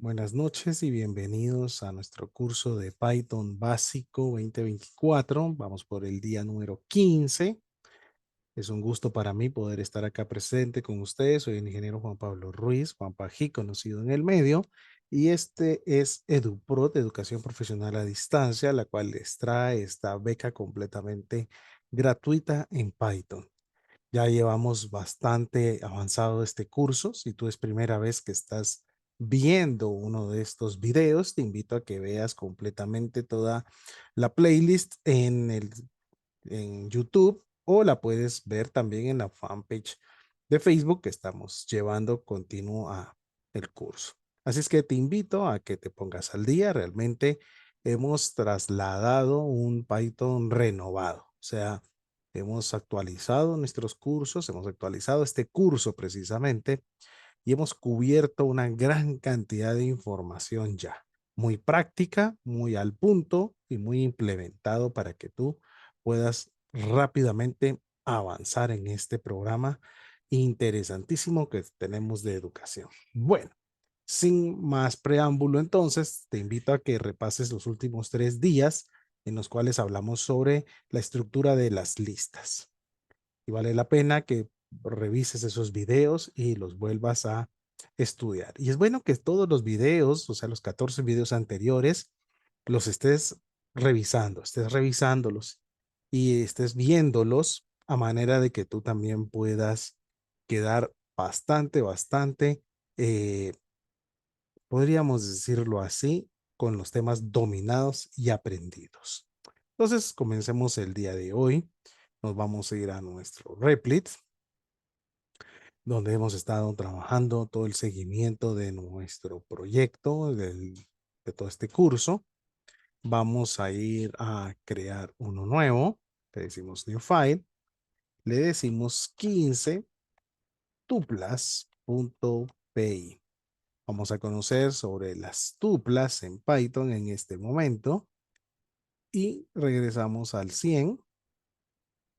Buenas noches y bienvenidos a nuestro curso de Python básico 2024. Vamos por el día número 15. Es un gusto para mí poder estar acá presente con ustedes. Soy el ingeniero Juan Pablo Ruiz, Juan Pají, conocido en el medio, y este es EduPro, de Educación Profesional a Distancia, la cual les trae esta beca completamente gratuita en Python. Ya llevamos bastante avanzado este curso. Si tú es primera vez que estás viendo uno de estos videos, te invito a que veas completamente toda la playlist en YouTube, o la puedes ver también en la fanpage de Facebook que estamos llevando continuo a el curso. Así es que te invito a que te pongas al día. Realmente hemos trasladado un Python renovado, o sea, hemos actualizado nuestros cursos, hemos actualizado este curso precisamente y hemos cubierto una gran cantidad de información ya, muy práctica, muy al punto y muy implementado para que tú puedas rápidamente avanzar en este programa interesantísimo que tenemos de educación. Bueno, sin más preámbulo, entonces, te invito a que repases los últimos 3 días en los cuales hablamos sobre la estructura de las listas. Y vale la pena que revises esos videos y los vuelvas a estudiar. Y es bueno que todos los videos, o sea, los 14 videos anteriores, los estés revisándolos y estés viéndolos a manera de que tú también puedas quedar bastante, eh, podríamos decirlo así, con los temas dominados y aprendidos. Entonces, comencemos el día de hoy. Nos vamos a ir a nuestro Replit, donde hemos estado trabajando todo el seguimiento de nuestro proyecto, de todo este curso. Vamos a ir a crear uno nuevo. Le decimos New File. Le decimos 15 tuplas.py. Vamos a conocer sobre las tuplas en Python en este momento y regresamos al 100.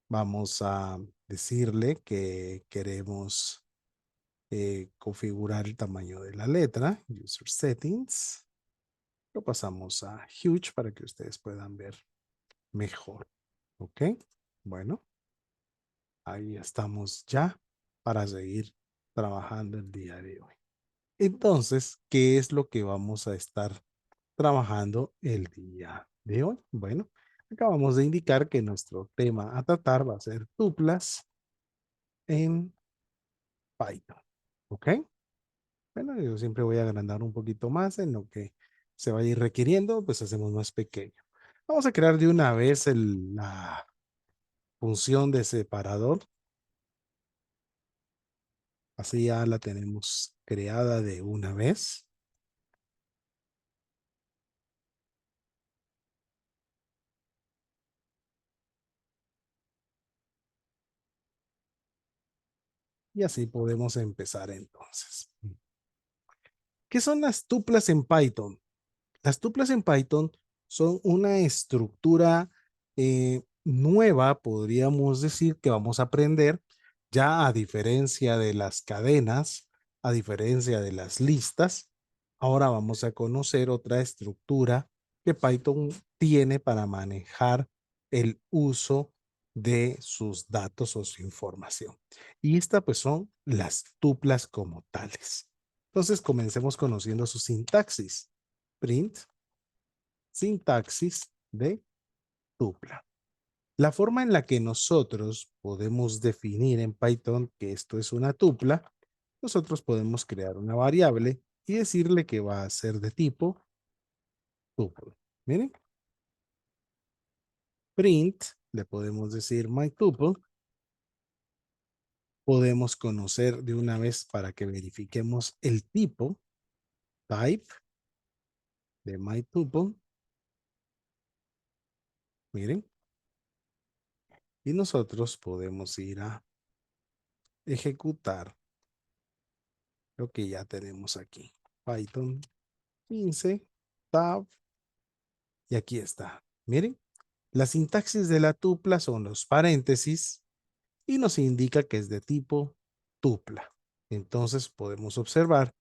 Vamos a decirle que queremos configurar el tamaño de la letra, User Settings. Lo pasamos a Huge para que ustedes puedan ver mejor. ¿Ok? Bueno, ahí estamos ya para seguir trabajando el día de hoy. Entonces, ¿qué es lo que vamos a estar trabajando el día de hoy? Bueno, acabamos de indicar que nuestro tema a tratar va a ser tuplas en Python. ¿Ok? Bueno, yo siempre voy a agrandar un poquito más en lo que se va a ir requiriendo, pues hacemos más pequeño. Vamos a crear de una vez la función de separador. Así ya la tenemos creada de una vez. Y así podemos empezar entonces. ¿Qué son las tuplas en Python? Las tuplas en Python son una estructura nueva, podríamos decir, que vamos a aprender, ya a diferencia de las cadenas, a diferencia de las listas. Ahora vamos a conocer otra estructura que Python tiene para manejar el uso de sus datos o su información. Y estas pues son las tuplas como tales. Entonces comencemos conociendo su sintaxis. Print, sintaxis de tupla. La forma en la que nosotros podemos definir en Python que esto es una tupla, nosotros podemos crear una variable y decirle que va a ser de tipo tuple. Miren, print, le podemos decir myTuple. Podemos conocer de una vez para que verifiquemos el tipo, type de myTuple. Miren, y nosotros podemos ir a ejecutar lo que ya tenemos aquí. Python 15, tab, y aquí está. Miren, la sintaxis de la tupla son los paréntesis y nos indica que es de tipo tupla. Entonces podemos observar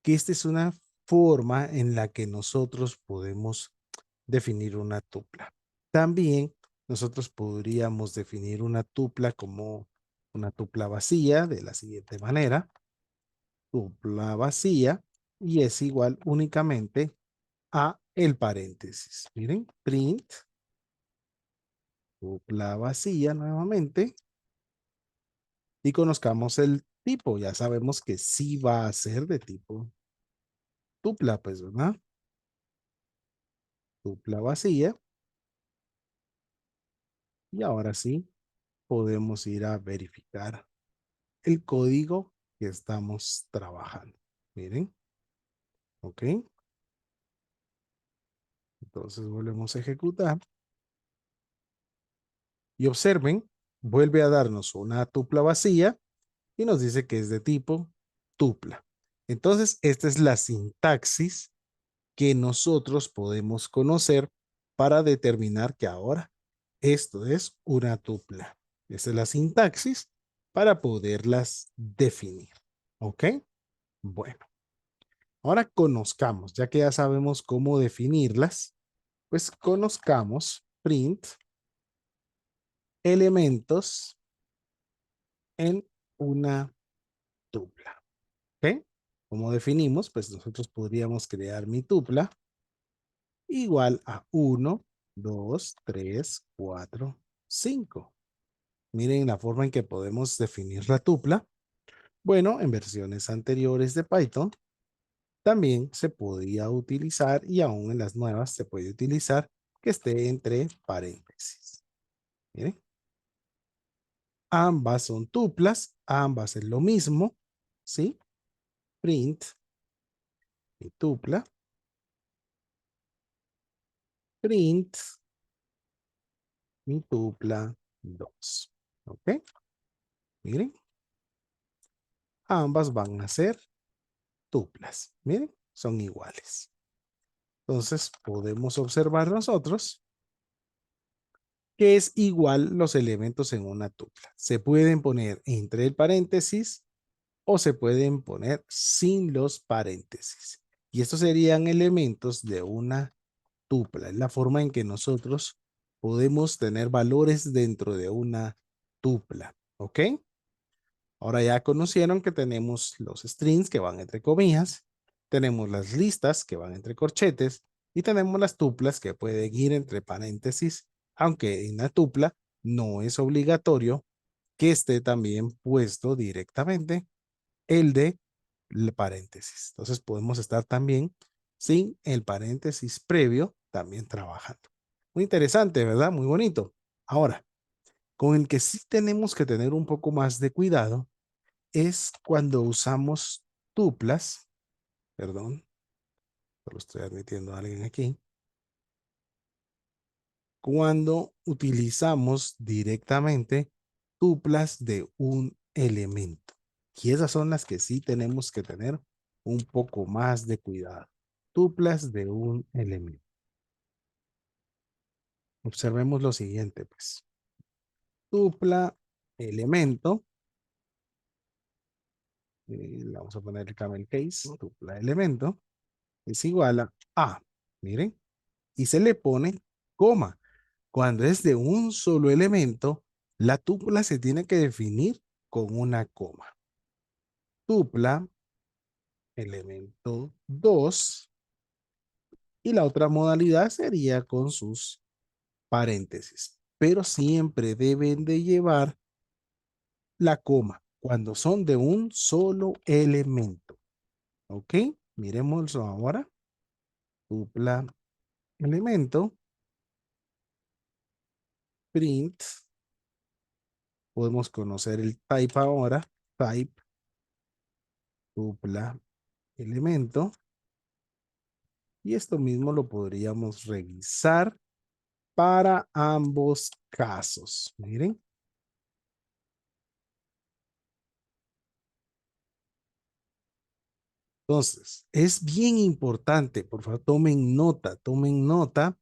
que esta es una forma en la que nosotros podemos definir una tupla. También nosotros podríamos definir una tupla como una tupla vacía de la siguiente manera. Tupla vacía y es igual únicamente a el paréntesis. Miren, print, tupla vacía nuevamente y conozcamos el tipo. Ya sabemos que sí va a ser de tipo tupla, pues, ¿verdad? Tupla vacía. Y ahora sí podemos ir a verificar el código que estamos trabajando. Miren, ok. Entonces volvemos a ejecutar y observen, vuelve a darnos una tupla vacía y nos dice que es de tipo tupla. Entonces, esta es la sintaxis que nosotros podemos conocer para determinar que ahora esto es una tupla. Esa es la sintaxis para poderlas definir. ¿Ok? Bueno, ahora conozcamos, ya que ya sabemos cómo definirlas, pues conozcamos print elementos en una tupla. ¿Ok? Como definimos, pues nosotros podríamos crear mi tupla igual a 1, 2, 3, 4, 5. Miren la forma en que podemos definir la tupla. Bueno, en versiones anteriores de Python también se podía utilizar y aún en las nuevas se puede utilizar que esté entre paréntesis. Miren, ambas son tuplas, ambas es lo mismo, ¿sí? Print y tupla, print mi tupla 2. ¿Ok? Miren, ambas van a ser tuplas. Miren, son iguales. Entonces podemos observar nosotros que es igual los elementos en una tupla. Se pueden poner entre el paréntesis o se pueden poner sin los paréntesis. Y estos serían elementos de una tupla. Es la forma en que nosotros podemos tener valores dentro de una tupla. ¿Ok? Ahora ya conocieron que tenemos los strings que van entre comillas, tenemos las listas que van entre corchetes y tenemos las tuplas que pueden ir entre paréntesis, aunque en la tupla no es obligatorio que esté también puesto directamente el de paréntesis. Entonces podemos estar también sin el paréntesis previo también trabajando. Muy interesante, ¿verdad? Muy bonito. Ahora, con el que sí tenemos que tener un poco más de cuidado es cuando usamos tuplas, perdón, solo estoy admitiendo a alguien aquí, cuando utilizamos directamente tuplas de un elemento. Y esas son las que sí tenemos que tener un poco más de cuidado. Tuplas de un elemento. Observemos lo siguiente, pues. Tupla elemento, vamos a poner el camel case, tupla elemento, es igual a, miren, y se le pone coma. Cuando es de un solo elemento, la tupla se tiene que definir con una coma. Tupla, elemento 2 y la otra modalidad sería con sus paréntesis, pero siempre deben de llevar la coma cuando son de un solo elemento. ¿Ok? Miremos ahora. Tupla, elemento, print, podemos conocer el type ahora, type, tupla, elemento, y esto mismo lo podríamos revisar para ambos casos. Miren. Entonces, es bien importante, por favor, tomen nota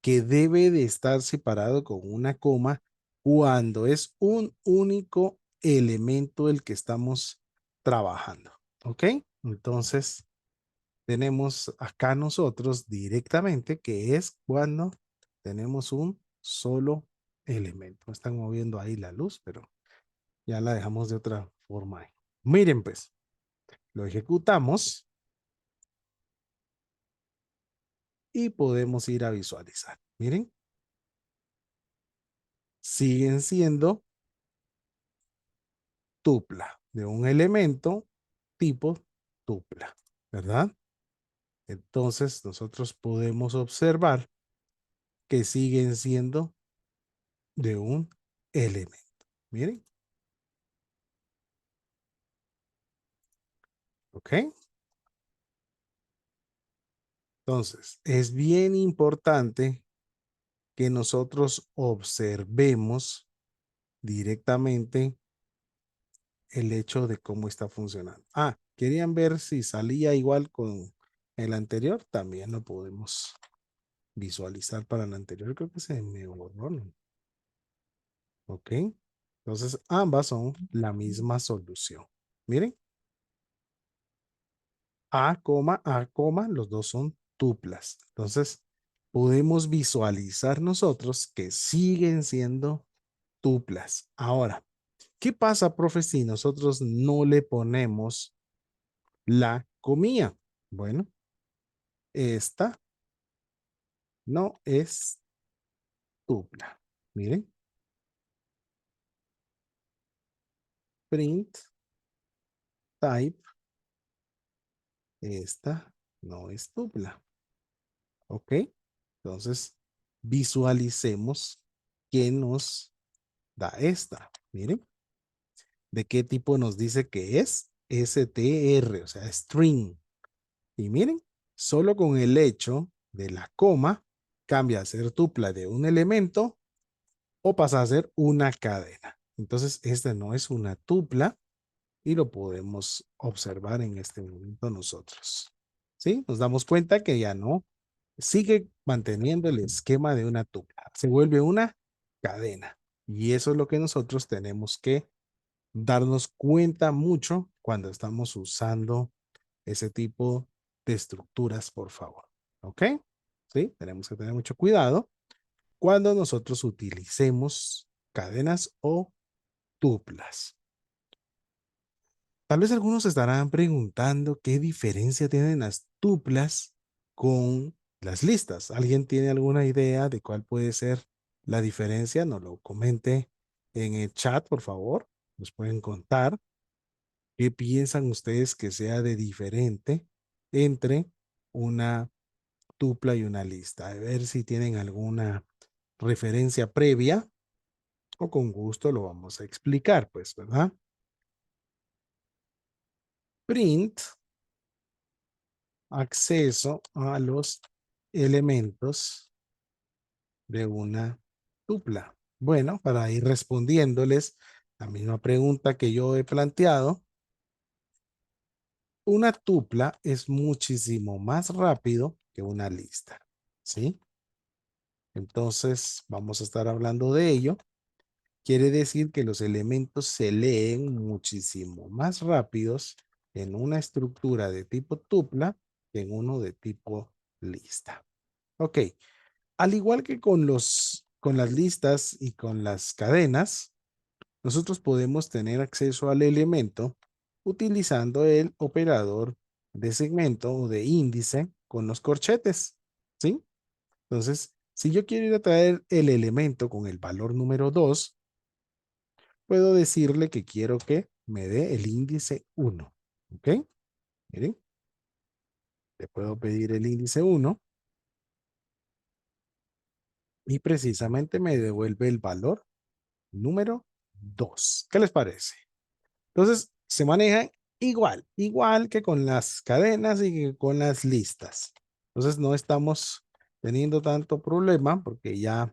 que debe de estar separado con una coma cuando es un único elemento el que estamos trabajando. ¿Ok? Entonces, tenemos acá nosotros directamente, que es cuando tenemos un solo elemento. Me están moviendo ahí la luz, pero ya la dejamos de otra forma ahí. Miren pues, lo ejecutamos y podemos ir a visualizar. Miren, siguen siendo tupla de un elemento tipo tupla, ¿verdad? Entonces nosotros podemos observar que siguen siendo de un elemento. Miren, ¿ok? Entonces, es bien importante que nosotros observemos directamente el hecho de cómo está funcionando. Ah, querían ver si salía igual con el anterior, también lo podemos visualizar para el anterior. Creo que se me borró, ¿no? ¿Ok? Entonces, ambas son la misma solución. Miren, A, los dos son tuplas. Entonces, podemos visualizar nosotros que siguen siendo tuplas. Ahora, ¿qué pasa, profe, si nosotros no le ponemos la comilla? Bueno, esta no es tupla. Miren, print type, esta no es tupla. ¿Ok? Entonces, visualicemos qué nos da esta. Miren, ¿de qué tipo nos dice que es? str, o sea, string. Y miren, solo con el hecho de la coma cambia a ser tupla de un elemento o pasa a ser una cadena. Entonces, esta no es una tupla y lo podemos observar en este momento nosotros. ¿Sí? Nos damos cuenta que ya no sigue manteniendo el esquema de una tupla. Se vuelve una cadena. Y eso es lo que nosotros tenemos que darnos cuenta mucho cuando estamos usando ese tipo de estructuras, por favor. ¿Ok? Sí, tenemos que tener mucho cuidado cuando nosotros utilicemos cadenas o tuplas. Tal vez algunos estarán preguntando qué diferencia tienen las tuplas con las listas. ¿Alguien tiene alguna idea de cuál puede ser la diferencia? Nos lo comente en el chat, por favor. Nos pueden contar qué piensan ustedes que sea de diferente entre una tupla y una lista. A ver si tienen alguna referencia previa o con gusto lo vamos a explicar, pues, ¿verdad? Print, acceso a los elementos de una tupla. Bueno, para ir respondiéndoles la misma pregunta que yo he planteado, una tupla es muchísimo más rápido que una lista, ¿sí? Entonces, vamos a estar hablando de ello. Quiere decir que los elementos se leen muchísimo más rápidos en una estructura de tipo tupla que en uno de tipo lista. Ok, al igual que con las listas y con las cadenas, nosotros podemos tener acceso al elemento utilizando el operador de segmento o de índice con los corchetes, ¿sí? Entonces, si yo quiero ir a traer el elemento con el valor número 2, puedo decirle que quiero que me dé el índice 1. ¿Ok? Miren, le puedo pedir el índice 1 y precisamente me devuelve el valor número 2. ¿Qué les parece? Entonces, se manejan igual que con las cadenas y que con las listas. Entonces, no estamos teniendo tanto problema porque ya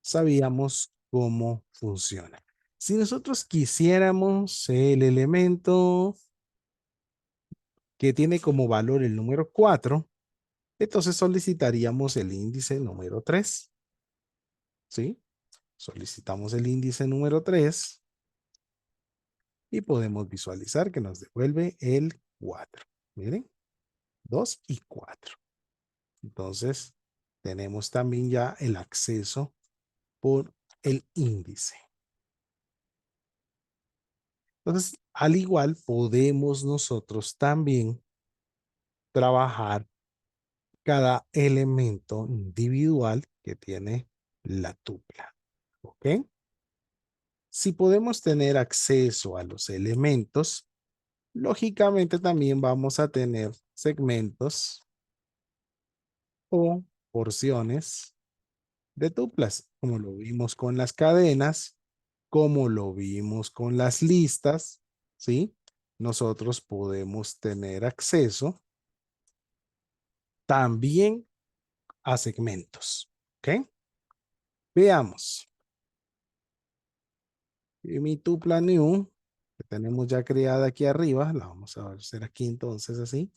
sabíamos cómo funciona. Si nosotros quisiéramos el elemento que tiene como valor el número 4, entonces solicitaríamos el índice número 3. ¿Sí? Solicitamos el índice número 3 y podemos visualizar que nos devuelve el 4. Miren, 2 y 4. Entonces, tenemos también ya el acceso por el índice. Entonces, al igual, podemos nosotros también trabajar cada elemento individual que tiene la tupla. ¿Ok? Si podemos tener acceso a los elementos, lógicamente también vamos a tener segmentos o porciones de tuplas, como lo vimos con las cadenas, como lo vimos con las listas, ¿sí? Nosotros podemos tener acceso también a segmentos, ¿ok? Veamos. Mi tupla new, que tenemos ya creada aquí arriba, la vamos a hacer aquí entonces así.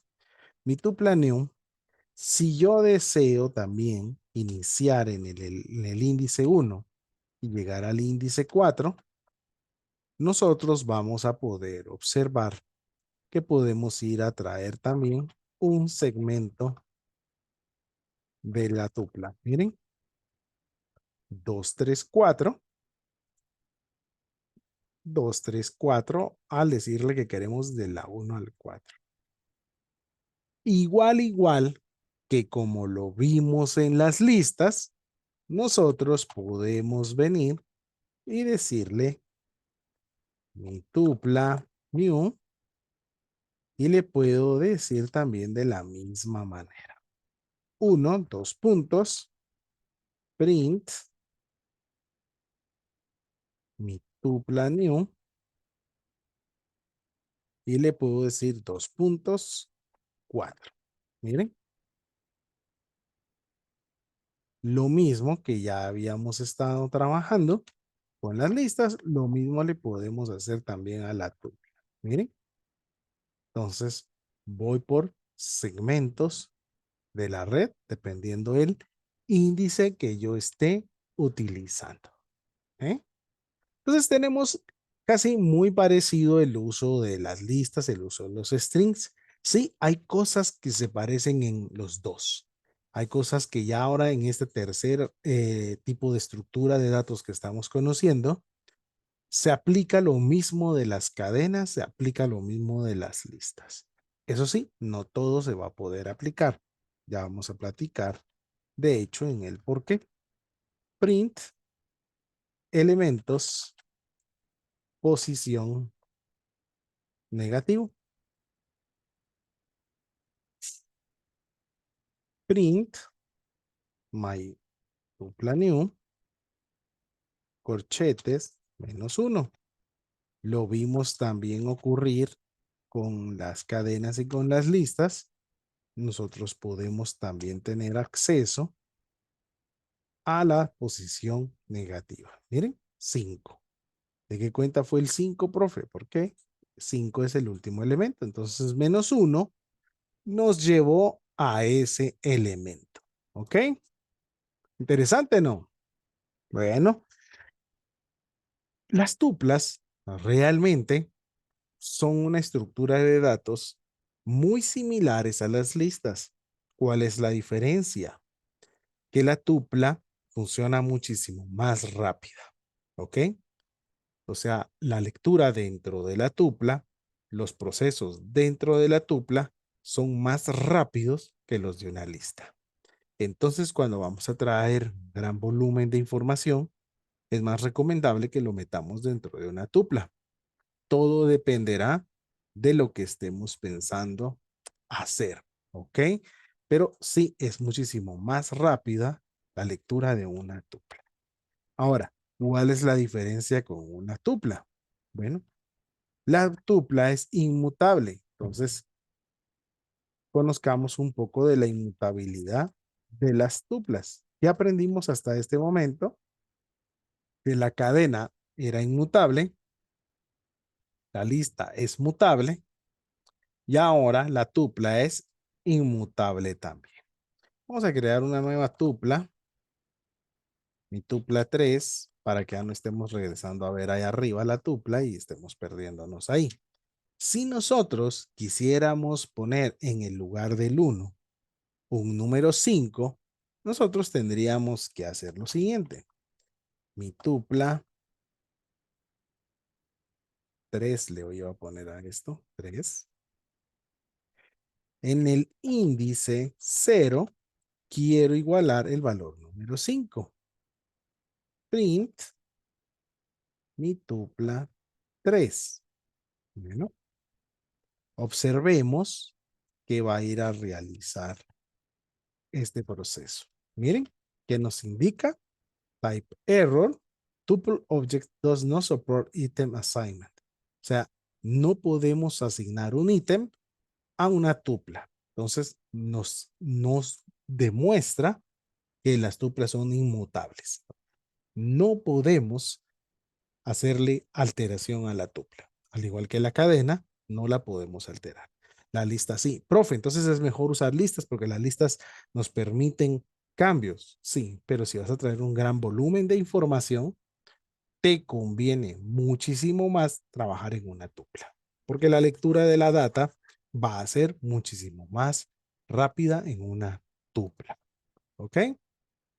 Mi tupla new, si yo deseo también iniciar en el índice 1 y llegar al índice 4, nosotros vamos a poder observar que podemos ir a traer también un segmento de la tupla. Miren, 2 3 4 2 3 4 al decirle que queremos de la 1 al 4. Igual que como lo vimos en las listas, nosotros podemos venir y decirle mi tupla new y le puedo decir también de la misma manera. 1, 2 puntos, print, mi tupla new y le puedo decir 2 puntos, 4. Miren, lo mismo que ya habíamos estado trabajando con las listas, lo mismo le podemos hacer también a la tupla. Miren, entonces voy por segmentos de la red, dependiendo del índice que yo esté utilizando. ¿Eh? Entonces tenemos casi muy parecido el uso de las listas, el uso de los strings. Sí, hay cosas que se parecen en los dos. Hay cosas que ya ahora en este tercer tipo de estructura de datos que estamos conociendo, se aplica lo mismo de las cadenas, se aplica lo mismo de las listas. Eso sí, no todo se va a poder aplicar. Ya vamos a platicar, de hecho, en el por qué. Print, elementos, posición, negativo. Print, my tupla new, corchetes, -1. Lo vimos también ocurrir con las cadenas y con las listas. Nosotros podemos también tener acceso a la posición negativa. Miren, 5. ¿De qué cuenta fue el 5, profe? ¿Por qué? 5 es el último elemento. Entonces, -1 nos llevó a ese elemento. ¿Ok? Interesante, ¿no? Bueno, las tuplas realmente son una estructura de datos muy similares a las listas. ¿Cuál es la diferencia? Que la tupla funciona muchísimo más rápida. ¿Ok? O sea, la lectura dentro de la tupla, los procesos dentro de la tupla son más rápidos que los de una lista. Entonces, cuando vamos a traer un gran volumen de información, es más recomendable que lo metamos dentro de una tupla. Todo dependerá de lo que estemos pensando hacer, ¿ok? Pero sí es muchísimo más rápida la lectura de una tupla. Ahora, ¿cuál es la diferencia con una tupla? Bueno, la tupla es inmutable. Entonces, conozcamos un poco de la inmutabilidad de las tuplas. ¿Qué aprendimos hasta este momento? Que la cadena era inmutable, la lista es mutable y ahora la tupla es inmutable también. Vamos a crear una nueva tupla, mi tupla 3, para que ya no estemos regresando a ver ahí arriba la tupla y estemos perdiéndonos ahí. Si nosotros quisiéramos poner en el lugar del uno un número 5, nosotros tendríamos que hacer lo siguiente. Mi tupla 3 le voy a poner a esto, 3. En el índice 0, quiero igualar el valor número 5. Print mi tupla 3. Bueno, observemos que va a ir a realizar este proceso. Miren, que nos indica type error, tuple object does not support item assignment. O sea, no podemos asignar un ítem a una tupla. Entonces, nos demuestra que las tuplas son inmutables. No podemos hacerle alteración a la tupla. Al igual que la cadena, no la podemos alterar. La lista sí. Profe, entonces es mejor usar listas porque las listas nos permiten cambios. Sí, pero si vas a traer un gran volumen de información, te conviene muchísimo más trabajar en una tupla, porque la lectura de la data va a ser muchísimo más rápida en una tupla. ¿Ok?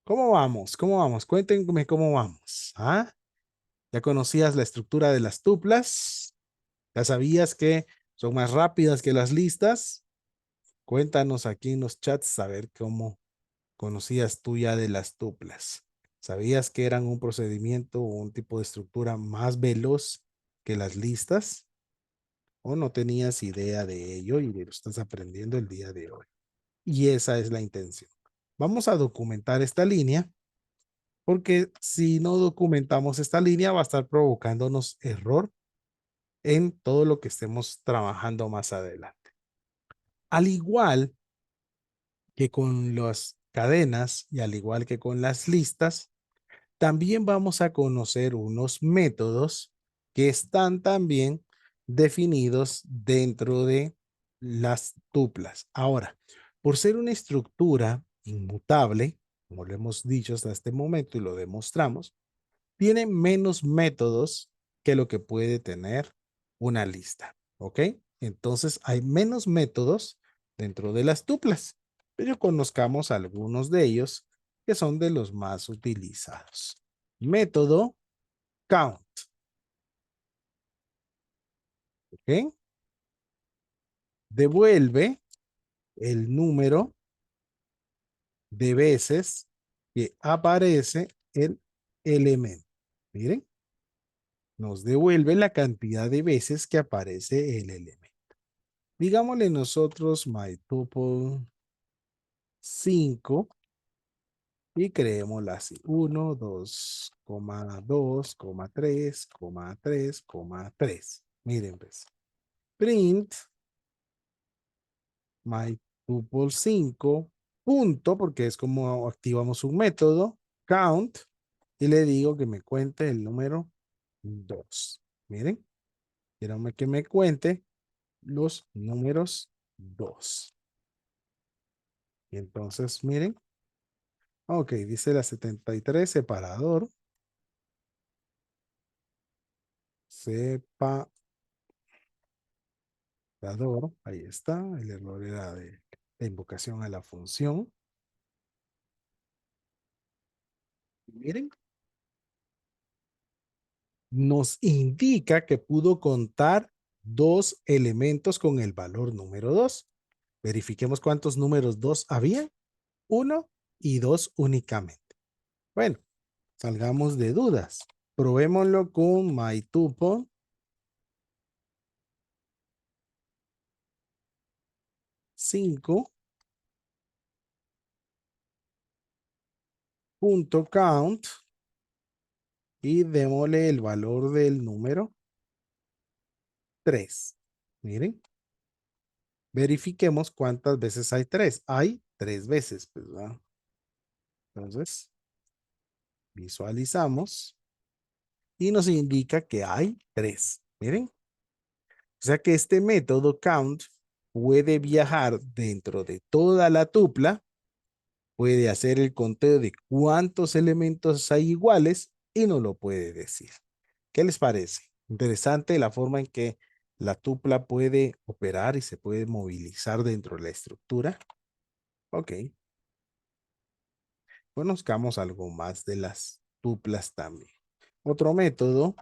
¿Cómo vamos? ¿Cómo vamos? Cuéntenme cómo vamos. ¿Ah? ¿Ya conocías la estructura de las tuplas? ¿Ya sabías que son más rápidas que las listas? Cuéntanos aquí en los chats a ver cómo conocías tú ya de las tuplas. ¿Sabías que eran un procedimiento o un tipo de estructura más veloz que las listas? ¿O no tenías idea de ello y lo estás aprendiendo el día de hoy? Y esa es la intención. Vamos a documentar esta línea porque si no documentamos esta línea va a estar provocándonos error en todo lo que estemos trabajando más adelante. Al igual que con las cadenas y al igual que con las listas, también vamos a conocer unos métodos que están también definidos dentro de las tuplas. Ahora, por ser una estructura inmutable, como lo hemos dicho hasta este momento y lo demostramos, tiene menos métodos que lo que puede tener una lista. ¿Ok? Entonces hay menos métodos dentro de las tuplas, pero conozcamos algunos de ellos que son de los más utilizados. Método count. ¿Ok? Devuelve el número de veces que aparece el elemento. Miren, nos devuelve la cantidad de veces que aparece el elemento. Digámosle nosotros mytuple 5 y creémosla así. 1, 2, 2, 3, 3, 3. Miren, pues. Print mytuple 5 punto, porque es como activamos un método, count, y le digo que me cuente el número 2. Miren, quiero que me cuente los números 2. Y entonces, miren, ok, dice la 73, separador. Separador. Ahí está. El error era de la invocación a la función. Miren, nos indica que pudo contar dos elementos con el valor número 2. Verifiquemos cuántos números 2 había. 1 y 2 únicamente. Bueno, salgamos de dudas. Probémoslo con mytuple 5 punto count y démosle el valor del número 3. Miren, verifiquemos cuántas veces hay 3. Hay 3 veces, pues, ¿verdad? Entonces, visualizamos y nos indica que hay 3. Miren, o sea que este método count puede viajar dentro de toda la tupla, puede hacer el conteo de cuántos elementos hay iguales y nos lo puede decir. ¿Qué les parece? Interesante la forma en que La tupla puede operar y se puede movilizar dentro de la estructura. Ok, conozcamos algo más de las tuplas también. Otro método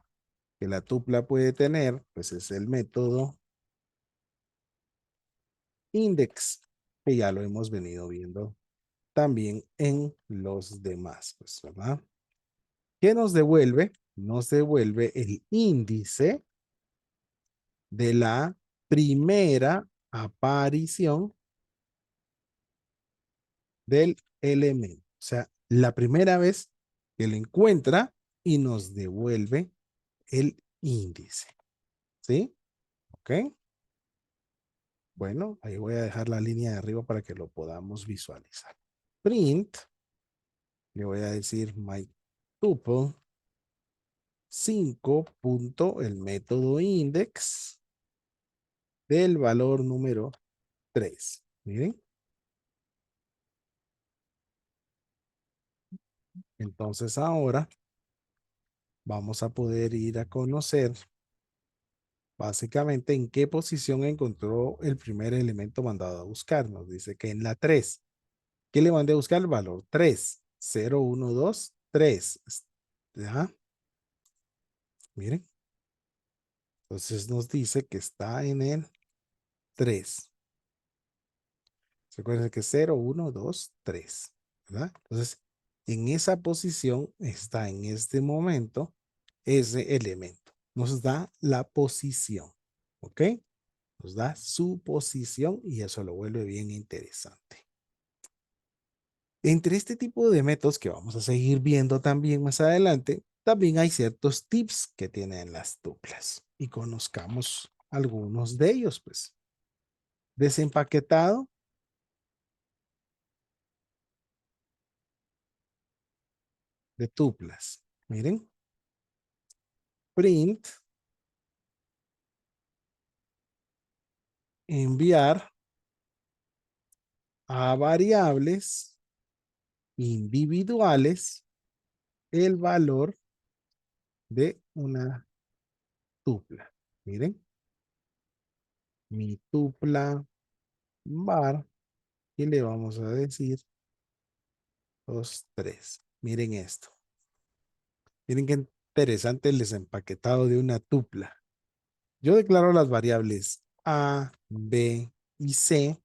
que la tupla puede tener, pues es el método index, que ya lo hemos venido viendo también en los demás, pues, ¿verdad? ¿Qué nos devuelve? Nos devuelve el índice de la primera aparición del elemento. O sea, la primera vez que lo encuentra y nos devuelve el índice. ¿Sí? ¿Ok? Bueno, ahí voy a dejar la línea de arriba para que lo podamos visualizar. Print, le voy a decir my tuple 5 punto el método index del valor número 3. Miren, entonces ahora vamos a poder ir a conocer básicamente en qué posición encontró el primer elemento mandado a buscar. Nos dice que en la 3. ¿Qué le mandé a buscar? El valor 3. 0, 1, 2, 3. ¿Ya? Miren. Entonces nos dice que está en el 3. Se acuerdan que 0, 1, 2, 3. ¿Verdad? Entonces, en esa posición está en este momento ese elemento. Nos da la posición. ¿Ok? Nos da su posición y eso lo vuelve bien interesante. Entre este tipo de métodos que vamos a seguir viendo también más adelante, también hay ciertos tips que tienen las tuplas y conozcamos algunos de ellos, pues. Desempaquetado de tuplas. Miren, print, enviar a variables individuales el valor de una tupla. Miren, mi tupla var y le vamos a decir los tres. Miren esto. Miren qué interesante el desempaquetado de una tupla. Yo declaro las variables A, B y C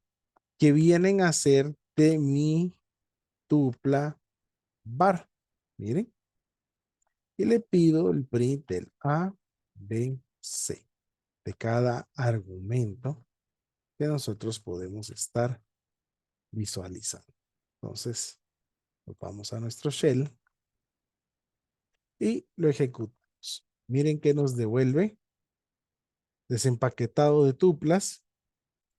que vienen a ser de mi tupla var. Miren. Y le pido el print del A, B, C de cada argumento que nosotros podemos estar visualizando. Entonces, nos vamos a nuestro shell y lo ejecutamos. Miren que nos devuelve desempaquetado de tuplas,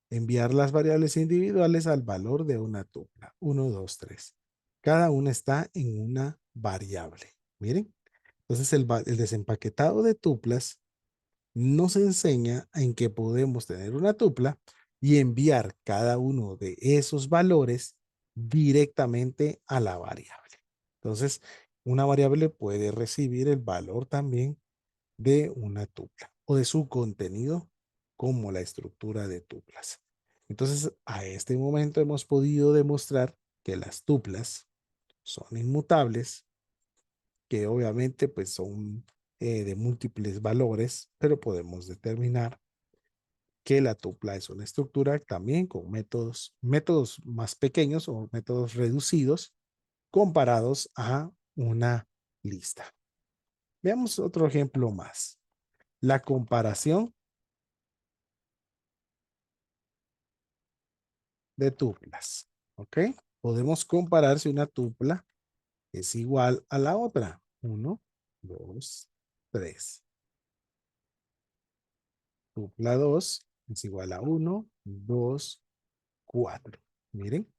enviar las variables individuales al valor de una tupla. 1, 2, 3. Cada una está en una variable. Miren. Entonces, el desempaquetado de tuplas nos enseña en que podemos tener una tupla y enviar cada uno de esos valores directamente a la variable. Entonces, una variable puede recibir el valor también de una tupla o de su contenido como la estructura de tuplas. Entonces, a este momento hemos podido demostrar que las tuplas son inmutables, que obviamente pues son de múltiples valores, pero podemos determinar que la tupla es una estructura también con métodos más pequeños o métodos reducidos comparados a una lista. Veamos otro ejemplo más. La comparación de tuplas. ¿Ok? Podemos comparar si una tupla es igual a la otra. 1, 2, 3. Tupla 2 es igual a 1, 2, 4. Miren.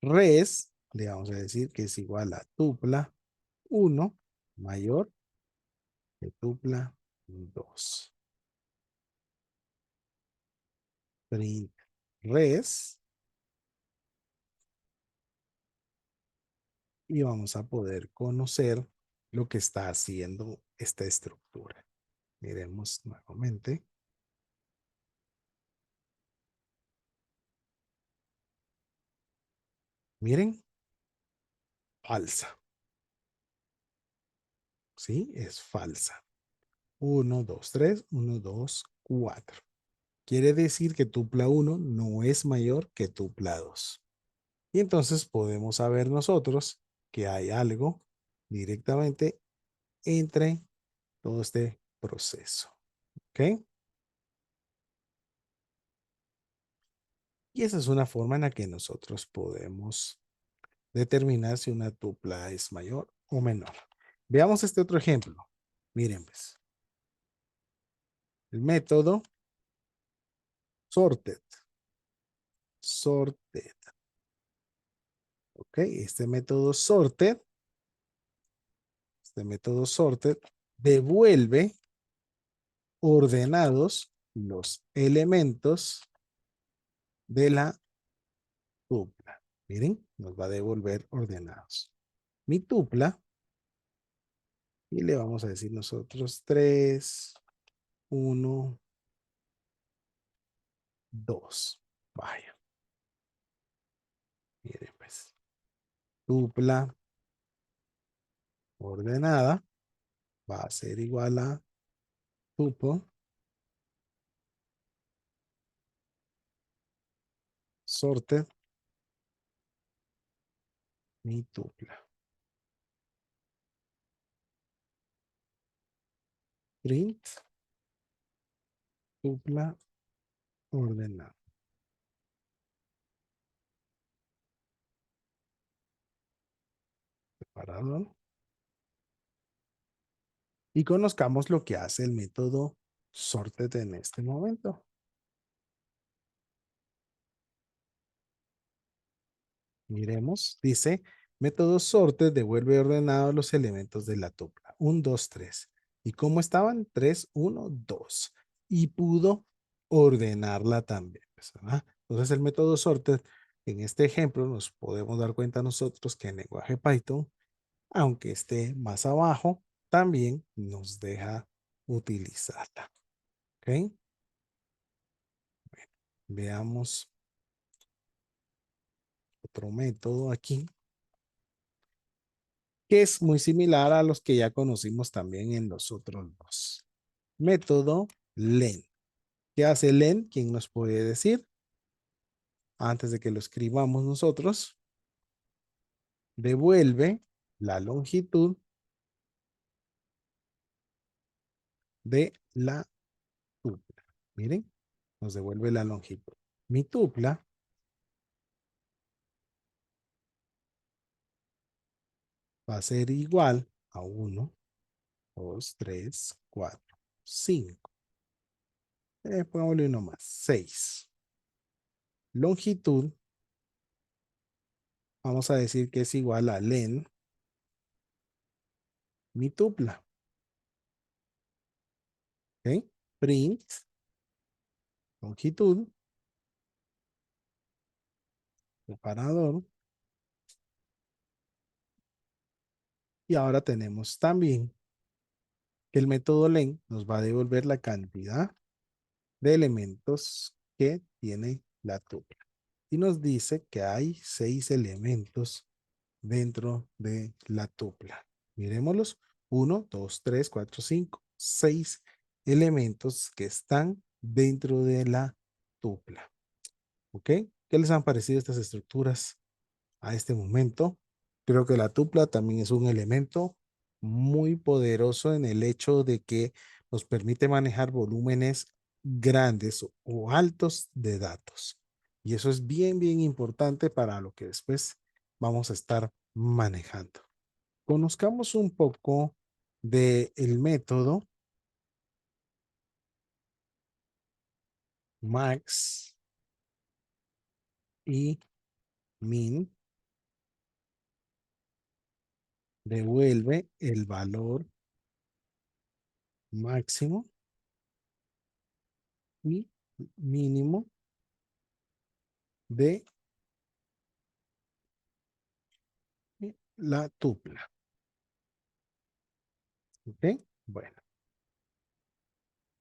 Res, le vamos a decir que es igual a tupla 1 mayor que tupla 2. Print res y vamos a poder conocer lo que está haciendo esta estructura. Miremos nuevamente. Miren, falsa. ¿Sí? Es falsa. Uno, 2, 3, 1, 2, 4. Quiere decir que tupla uno no es mayor que tupla 2. Y entonces podemos saber nosotros que hay algo directamente entre todo este proceso. ¿Ok? Y esa es una forma en la que nosotros podemos determinar si una tupla es mayor o menor. Veamos este otro ejemplo. Miren, pues, el método sorted. Sorted. ¿Ok? Este método sorted devuelve ordenados los elementos de la tupla. Miren, nos va a devolver ordenados. Mi tupla, y le vamos a decir nosotros 3, 1, 2. Vaya, miren pues. Tupla ordenada va a ser igual a tuple sorted mi tupla. Print tupla ordenada. Separado. Y conozcamos lo que hace el método sorted en este momento. Miremos, dice, método sorted devuelve ordenados los elementos de la tupla. 1, 2, 3. ¿Y cómo estaban? 3, 1, 2. Y pudo ordenarla también, pues, ¿verdad? Entonces el método sorted, en este ejemplo, nos podemos dar cuenta nosotros que en lenguaje Python, aunque esté más abajo, también nos deja utilizarla. ¿Ok? Veamos otro método aquí, que es muy similar a los que ya conocimos también en los otros dos. Método len. ¿Qué hace len? ¿Quién nos puede decir? Antes de que lo escribamos nosotros, devuelve la longitud de la tupla. Miren, nos devuelve la longitud. Mi tupla va a ser igual a 1, 2, 3, 4, 5. Pongámosle uno más, 6. Longitud, vamos a decir que es igual a len, mi tupla. ¿Ok? Print, longitud, separador. Y ahora tenemos también que el método len nos va a devolver la cantidad de elementos que tiene la tupla. Y nos dice que hay 6 elementos dentro de la tupla. Miremoslos. 1, 2, 3, 4, 5, 6 elementos que están dentro de la tupla. ¿Ok? ¿Qué les han parecido estas estructuras a este momento? Creo que la tupla también es un elemento muy poderoso en el hecho de que nos permite manejar volúmenes grandes o altos de datos. Y eso es bien, bien importante para lo que después vamos a estar manejando. Conozcamos un poco del método max y min. Devuelve el valor máximo y mínimo de la tupla. ¿Ok? Bueno,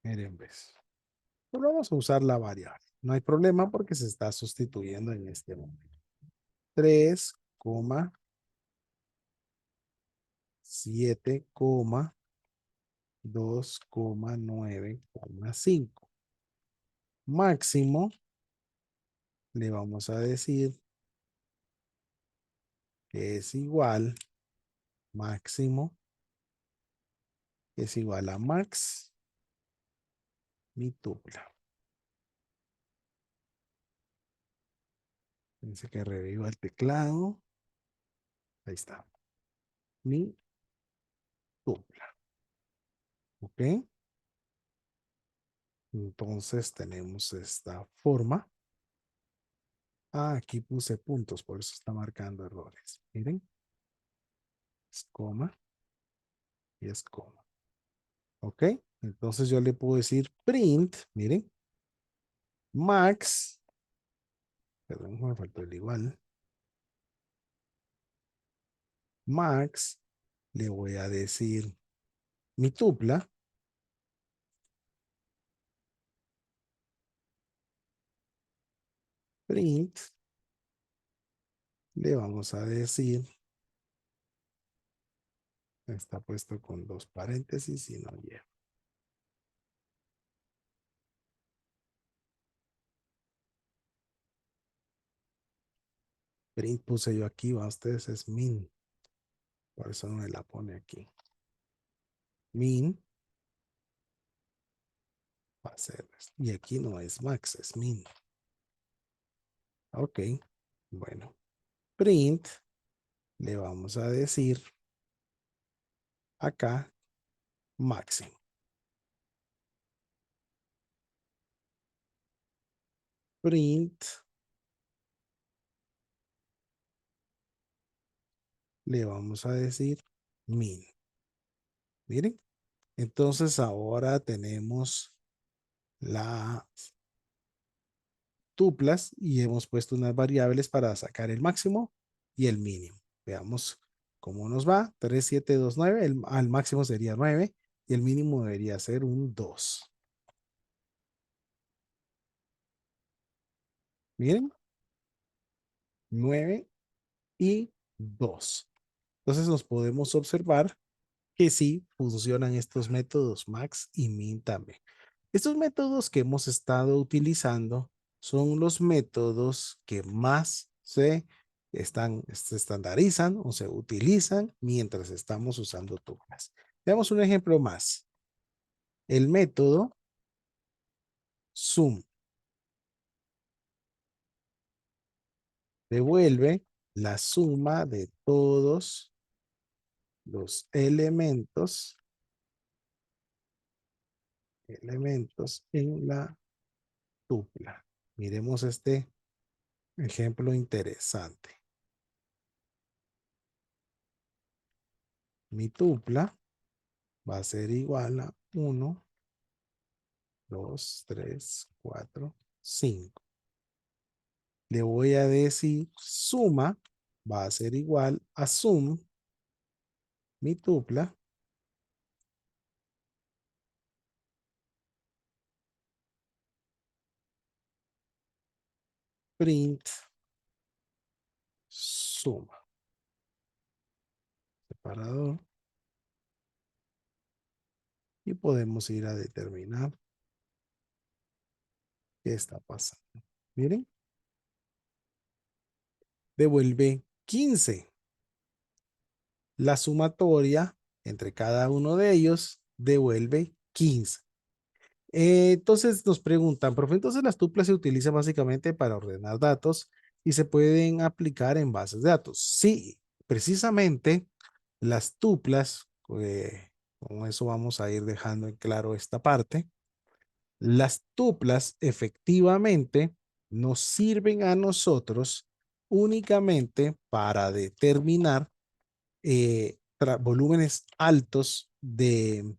miren, pues. Pues vamos a usar la variable. No hay problema porque se está sustituyendo en este momento. 3, 7, 2,9,5. Máximo, le vamos a decir que es igual, máximo, es igual a max, mi tupla. Dice que reviva el teclado. Ahí está. Mi tupla. ¿Ok? Entonces tenemos esta forma. Ah, aquí puse puntos, por eso está marcando errores. Miren, es coma y es coma. ¿Ok? Entonces yo le puedo decir print, miren, max, perdón, me faltó el igual, max, le voy a decir mi tupla, print, le vamos a decir, está puesto con dos paréntesis y no lleva. Print puse yo aquí, va, ustedes es min, por eso no me la pone aquí. Min va a ser, y aquí no es max, es min. Ok, bueno, print, le vamos a decir acá máximo. Print, le vamos a decir min. Miren, entonces ahora tenemos las tuplas y hemos puesto unas variables para sacar el máximo y el mínimo. Veamos cómo nos va. 3, 7, 2, 9. Al máximo sería 9 y el mínimo debería ser un 2. Miren, 9 y 2. Entonces nos podemos observar que sí funcionan estos métodos max y min también. Estos métodos que hemos estado utilizando son los métodos que más se estandarizan o se utilizan mientras estamos usando tuplas. Veamos un ejemplo más. El método sum devuelve la suma de todos los elementos en la tupla. Miremos este ejemplo interesante. Mi tupla va a ser igual a 1, 2, 3, 4, 5. Le voy a decir suma va a ser igual a sum, mi tupla, print, suma. Separador. Y podemos ir a determinar qué está pasando. Miren, devuelve 15. La sumatoria entre cada uno de ellos devuelve 15. Entonces nos preguntan, profe, entonces las tuplas se utilizan básicamente para ordenar datos y se pueden aplicar en bases de datos. Sí, precisamente las tuplas, con eso vamos a ir dejando en claro esta parte. Las tuplas efectivamente nos sirven a nosotros únicamente para determinar volúmenes altos de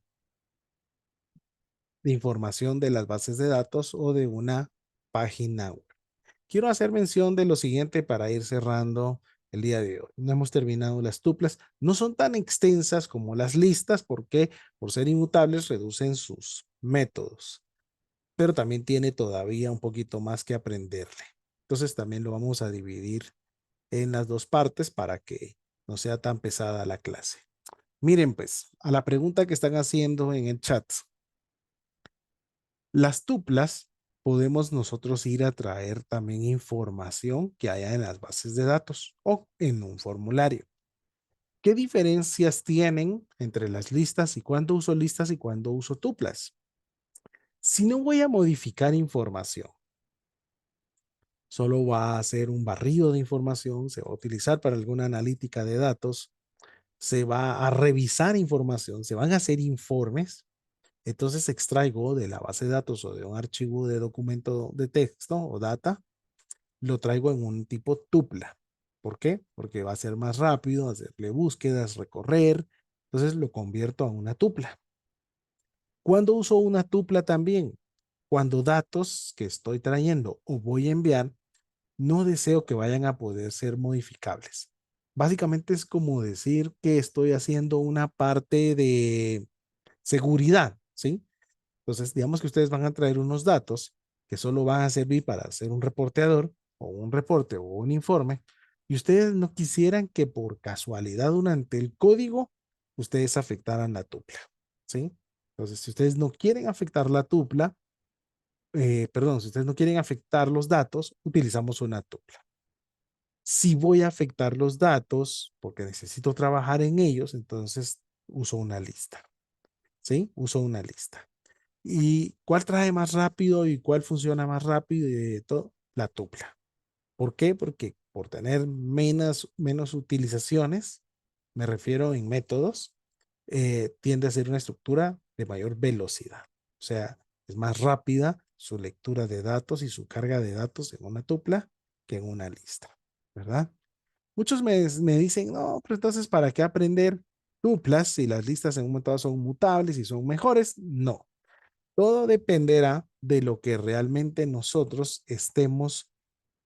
información de las bases de datos o de una página web. Quiero hacer mención de lo siguiente para ir cerrando el día de hoy. No hemos terminado las tuplas. No son tan extensas como las listas porque por ser inmutables reducen sus métodos, pero también tiene todavía un poquito más que aprenderle. Entonces también lo vamos a dividir en las dos partes para que no sea tan pesada la clase. Miren, pues, a la pregunta que están haciendo en el chat, las tuplas podemos nosotros ir a traer también información que haya en las bases de datos o en un formulario. ¿Qué diferencias tienen entre las listas y cuándo uso listas y cuándo uso tuplas? Si no voy a modificar información, solo va a hacer un barrido de información, se va a utilizar para alguna analítica de datos, se va a revisar información, se van a hacer informes. Entonces extraigo de la base de datos o de un archivo de documento de texto o data, lo traigo en un tipo tupla. ¿Por qué? Porque va a ser más rápido hacerle búsquedas, recorrer. Entonces lo convierto a una tupla. ¿Cuándo uso una tupla también? Cuando datos que estoy trayendo o voy a enviar no deseo que vayan a poder ser modificables. Básicamente es como decir que estoy haciendo una parte de seguridad, ¿sí? Entonces, digamos que ustedes van a traer unos datos que solo van a servir para hacer un reporteador o un reporte o un informe, y ustedes no quisieran que por casualidad durante el código ustedes afectaran la tupla, ¿sí? Entonces, si ustedes no quieren afectar la tupla, perdón, si ustedes no quieren afectar los datos, utilizamos una tupla. Si voy a afectar los datos porque necesito trabajar en ellos, entonces uso una lista, ¿sí? Uso una lista. ¿Y cuál trae más rápido y cuál funciona más rápido y de todo? La tupla. ¿Por qué? Porque por tener menos utilizaciones, me refiero en métodos, tiende a ser una estructura de mayor velocidad. O sea, es más rápida su lectura de datos y su carga de datos en una tupla que en una lista, ¿verdad? Muchos me dicen, no, pero entonces, ¿para qué aprender tuplas si las listas en un momento dado son mutables y son mejores? No, todo dependerá de lo que realmente nosotros estemos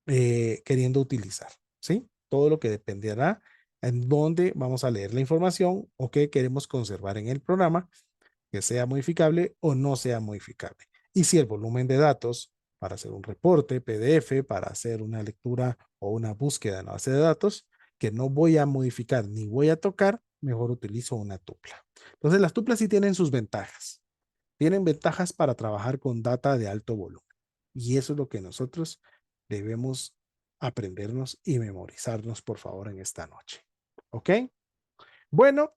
queriendo utilizar, ¿sí? Todo lo que dependerá en dónde vamos a leer la información o qué queremos conservar en el programa, que sea modificable o no sea modificable. Y si el volumen de datos para hacer un reporte PDF, para hacer una lectura o una búsqueda en la base de datos, que no voy a modificar ni voy a tocar, mejor utilizo una tupla. Entonces, las tuplas sí tienen sus ventajas. Tienen ventajas para trabajar con data de alto volumen. Y eso es lo que nosotros debemos aprendernos y memorizarnos, por favor, en esta noche. ¿Ok? Bueno,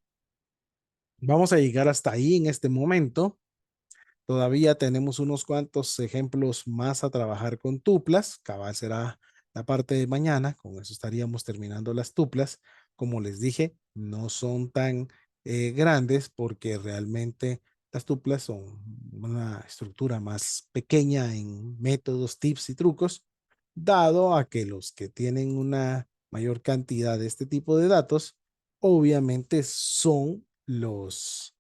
vamos a llegar hasta ahí en este momento. Todavía tenemos unos cuantos ejemplos más a trabajar con tuplas. Cabal será la parte de mañana. Con eso estaríamos terminando las tuplas. Como les dije, no son tan grandes porque realmente las tuplas son una estructura más pequeña en métodos, tips y trucos, dado a que los que tienen una mayor cantidad de este tipo de datos, obviamente son las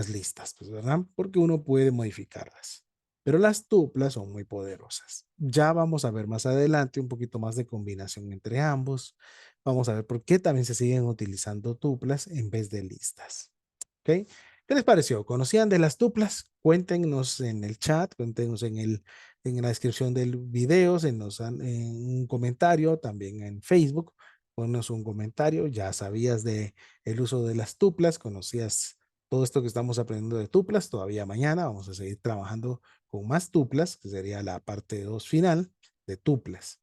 listas, pues, ¿verdad? Porque uno puede modificarlas. Pero las tuplas son muy poderosas. Ya vamos a ver más adelante un poquito más de combinación entre ambos. Vamos a ver por qué también se siguen utilizando tuplas en vez de listas. ¿Ok? ¿Qué les pareció? ¿Conocían de las tuplas? Cuéntenos en el chat, cuéntenos en la descripción del video, en un comentario, también en Facebook. Ponnos un comentario. ¿Ya sabías de el uso de las tuplas? ¿Conocías todo esto que estamos aprendiendo de tuplas? Todavía mañana vamos a seguir trabajando con más tuplas, que sería la parte 2 final de tuplas.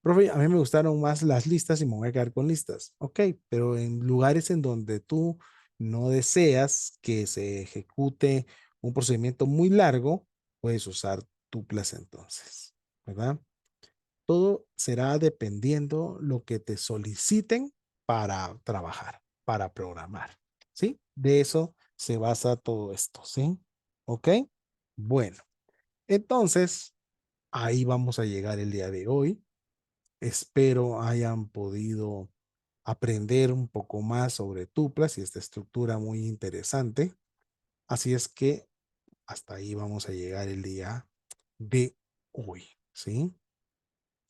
Profe, a mí me gustaron más las listas y me voy a quedar con listas. Ok, pero en lugares en donde tú no deseas que se ejecute un procedimiento muy largo, puedes usar tuplas entonces, ¿verdad? Todo será dependiendo lo que te soliciten para trabajar, para programar, ¿sí? De eso se basa todo esto, ¿sí? ¿Ok? Bueno, entonces ahí vamos a llegar el día de hoy. Espero hayan podido aprender un poco más sobre tuplas y esta estructura muy interesante. Así es que hasta ahí vamos a llegar el día de hoy, ¿sí?